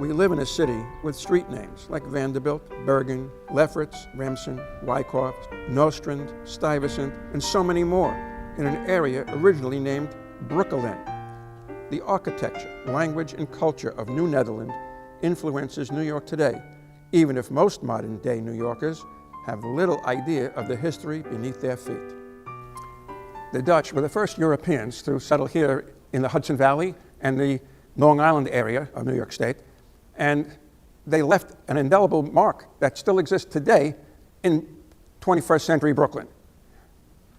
We live in a city with street names like Vanderbilt, Bergen, Lefferts, Remsen, Wyckoff, Nostrand, Stuyvesant, and so many more in an area originally named Brooklyn. The architecture, language, and culture of New Netherland influences New York today, even if most modern-day New Yorkers have little idea of the history beneath their feet. The Dutch were the first Europeans to settle here in the Hudson Valley and the Long Island area of New York State, and they left an indelible mark that still exists today in 21st century Brooklyn.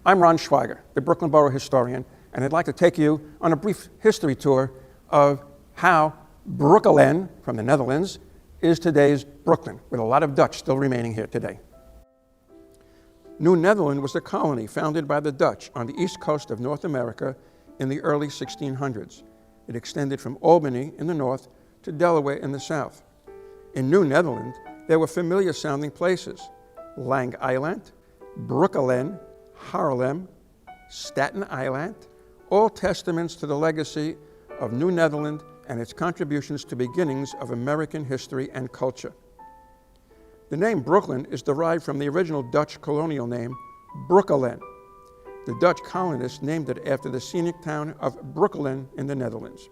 I'm Ron Schweiger, the Brooklyn Borough Historian, and I'd like to take you on a brief history tour of how Brooklyn, from the Netherlands, is today's Brooklyn, with a lot of Dutch still remaining here today. New Netherland was a colony founded by the Dutch on the east coast of North America in the early 1600s. It extended from Albany in the north to Delaware in the south. In New Netherland, there were familiar-sounding places: Lang Eiland, Brooklyn, Haarlem, Staten Island, all testaments to the legacy of New Netherland and its contributions to beginnings of American history and culture. The name Brooklyn is derived from the original Dutch colonial name, Brooklyn. The Dutch colonists named it after the scenic town of Brooklyn in the Netherlands.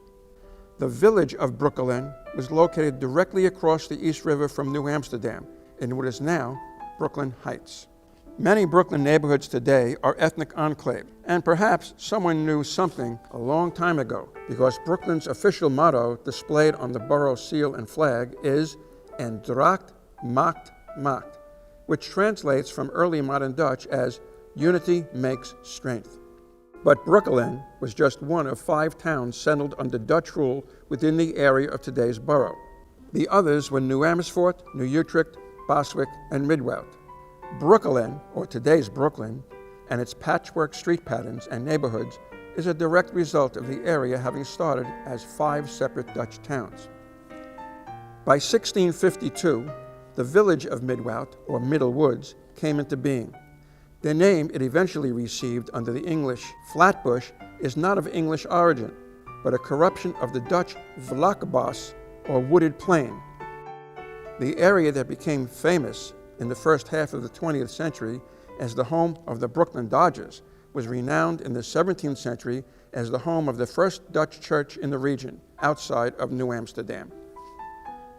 The village of Brooklyn was located directly across the East River from New Amsterdam in what is now Brooklyn Heights. Many Brooklyn neighborhoods today are ethnic enclaves, and perhaps someone knew something a long time ago, because Brooklyn's official motto displayed on the borough seal and flag is "En Dracht maakt macht," which translates from early modern Dutch as "Unity makes strength." But Brooklyn was just one of 5 towns settled under Dutch rule within the area of today's borough. The others were New Amersfoort, New Utrecht, Bushwick, and Midwoud. Brooklyn, or today's Brooklyn, and its patchwork street patterns and neighborhoods is a direct result of the area having started as 5 separate Dutch towns. By 1652, the village of Midwoud, or Middle Woods, came into being. The name it eventually received under the English Flatbush is not of English origin, but a corruption of the Dutch Vlakbos, or wooded plain. The area that became famous in the first half of the 20th century as the home of the Brooklyn Dodgers was renowned in the 17th century as the home of the first Dutch church in the region, outside of New Amsterdam.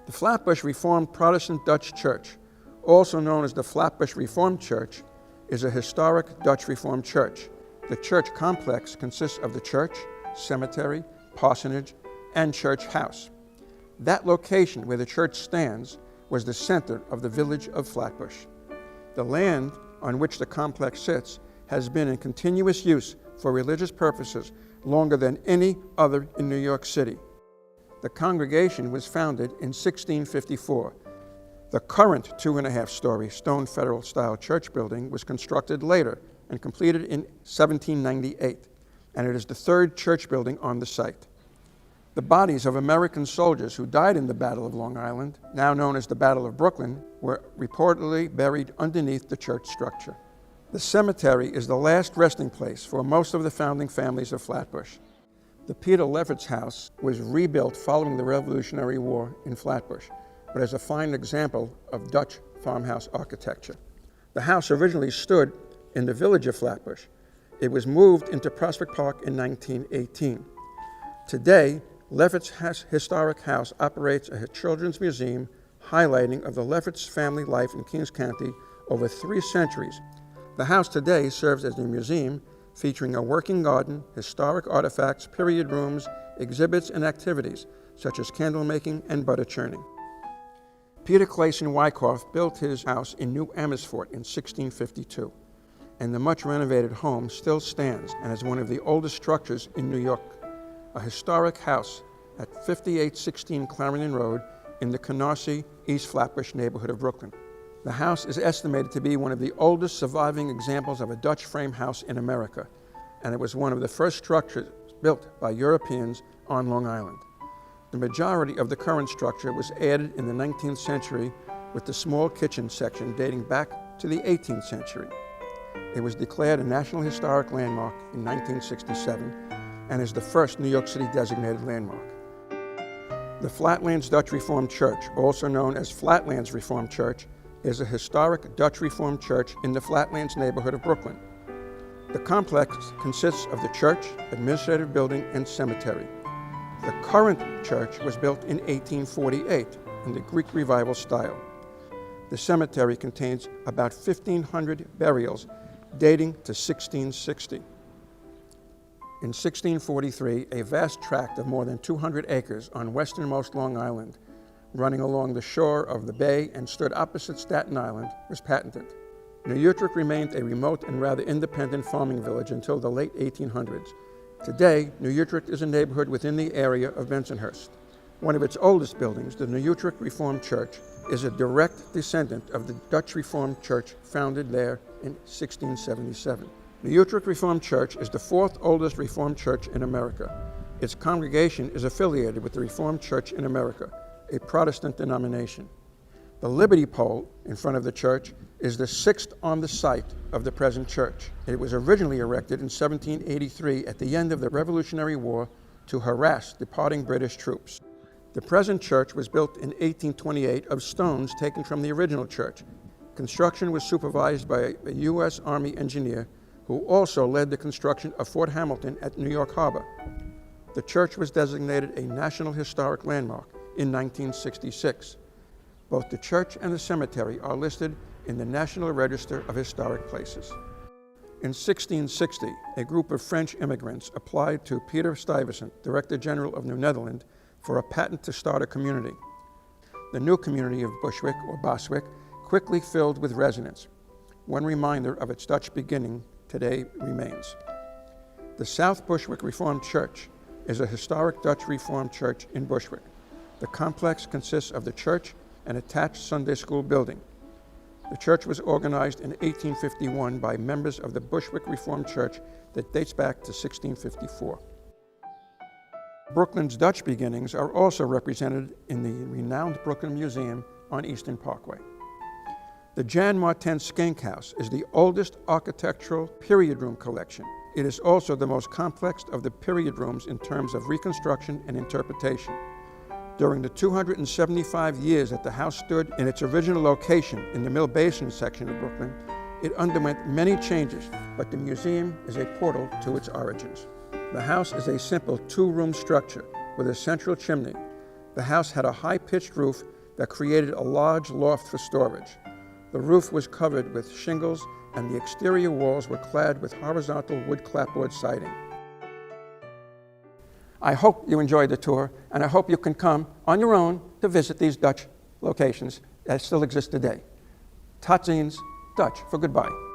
The Flatbush Reformed Protestant Dutch Church, also known as the Flatbush Reformed Church, is a historic Dutch Reformed church. The church complex consists of the church, cemetery, parsonage, and church house. That location where the church stands was the center of the village of Flatbush. The land on which the complex sits has been in continuous use for religious purposes longer than any other in New York City. The congregation was founded in 1654. The current 2.5-story stone federal-style church building was constructed later and completed in 1798, and it is the 3rd church building on the site. The bodies of American soldiers who died in the Battle of Long Island, now known as the Battle of Brooklyn, were reportedly buried underneath the church structure. The cemetery is the last resting place for most of the founding families of Flatbush. The Peter Lefferts House was rebuilt following the Revolutionary War in Flatbush, but as a fine example of Dutch farmhouse architecture. The house originally stood in the village of Flatbush. It was moved into Prospect Park in 1918. Today, Lefferts Historic House operates a children's museum highlighting of the Lefferts family life in Kings County over 3 centuries. The house today serves as a museum featuring a working garden, historic artifacts, period rooms, exhibits, and activities such as candle making and butter churning. Peter Clayson Wyckoff built his house in New Amersfoort in 1652, and the much renovated home still stands and is one of the oldest structures in New York, a historic house at 5816 Clarendon Road in the Canarsie, East Flatbush neighborhood of Brooklyn. The house is estimated to be one of the oldest surviving examples of a Dutch frame house in America, and it was one of the first structures built by Europeans on Long Island. The majority of the current structure was added in the 19th century with the small kitchen section dating back to the 18th century. It was declared a National Historic Landmark in 1967 and is the first New York City designated landmark. The Flatlands Dutch Reformed Church, also known as Flatlands Reformed Church, is a historic Dutch Reformed church in the Flatlands neighborhood of Brooklyn. The complex consists of the church, administrative building, and cemetery. The current church was built in 1848 in the Greek Revival style. The cemetery contains about 1,500 burials dating to 1660. In 1643, a vast tract of more than 200 acres on westernmost Long Island, running along the shore of the bay and stood opposite Staten Island, was patented. New Utrecht remained a remote and rather independent farming village until the late 1800s. Today, New Utrecht is a neighborhood within the area of Bensonhurst. One of its oldest buildings, the New Utrecht Reformed Church, is a direct descendant of the Dutch Reformed Church founded there in 1677. New Utrecht Reformed Church is the fourth oldest Reformed church in America. Its congregation is affiliated with the Reformed Church in America, a Protestant denomination. The Liberty Pole in front of the church is the sixth on the site of the present church. It was originally erected in 1783 at the end of the Revolutionary War to harass departing British troops. The present church was built in 1828 of stones taken from the original church. Construction was supervised by a U.S. Army engineer who also led the construction of Fort Hamilton at New York Harbor. The church was designated a National Historic Landmark in 1966. Both the church and the cemetery are listed in the National Register of Historic Places. In 1660, a group of French immigrants applied to Peter Stuyvesant, Director General of New Netherland, for a patent to start a community. The new community of Bushwick, or Bushwick, quickly filled with residents. One reminder of its Dutch beginning today remains. The South Bushwick Reformed Church is a historic Dutch Reformed church in Bushwick. The complex consists of the church and attached Sunday school building. The church was organized in 1851 by members of the Bushwick Reformed Church that dates back to 1654. Brooklyn's Dutch beginnings are also represented in the renowned Brooklyn Museum on Eastern Parkway. The Jan Martin Skink House is the oldest architectural period room collection. It is also the most complex of the period rooms in terms of reconstruction and interpretation. During the 275 years that the house stood in its original location in the Mill Basin section of Brooklyn, it underwent many changes, but the museum is a portal to its origins. The house is a simple two-room structure with a central chimney. The house had a high-pitched roof that created a large loft for storage. The roof was covered with shingles and the exterior walls were clad with horizontal wood clapboard siding. I hope you enjoyed the tour, and I hope you can come on your own to visit these Dutch locations that still exist today. Tot ziens, Dutch for goodbye.